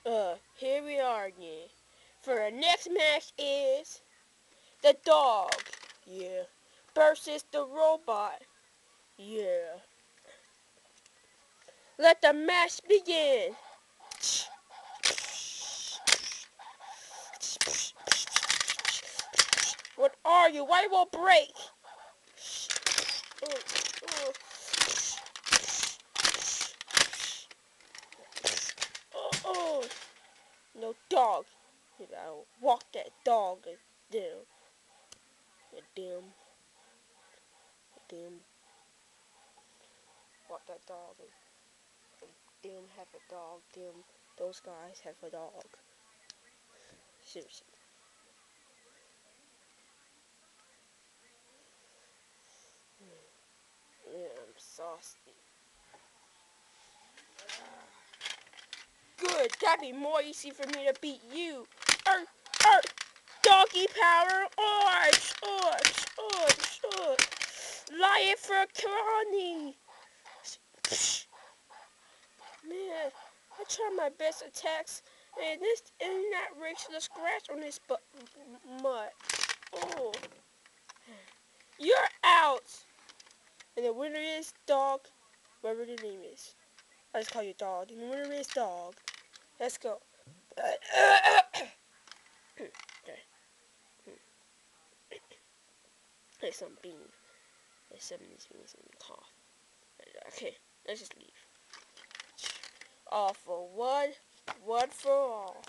Here we are again. For the next match is the dog, yeah, versus the robot, yeah. Let the match begin. What are you? Why won't break? Oh, no dog. You gotta walk that dog. Damn. Damn. Walk that dog. Damn, have a dog. Damn, those guys have a dog. Seriously. Yeah, I'm saucy. Good. That'd be more easy for me to beat you. Doggy power. Lion for Connie. Man, I tried my best attacks, and this and not reached the scratch on this mud. Oh, you're out. And the winner is dog, whatever the name is. I just call you dog. And the winner is dog. Let's go. Okay. There's some bean. There's some of these beans in the cough. Okay, let's just leave. All for one for all.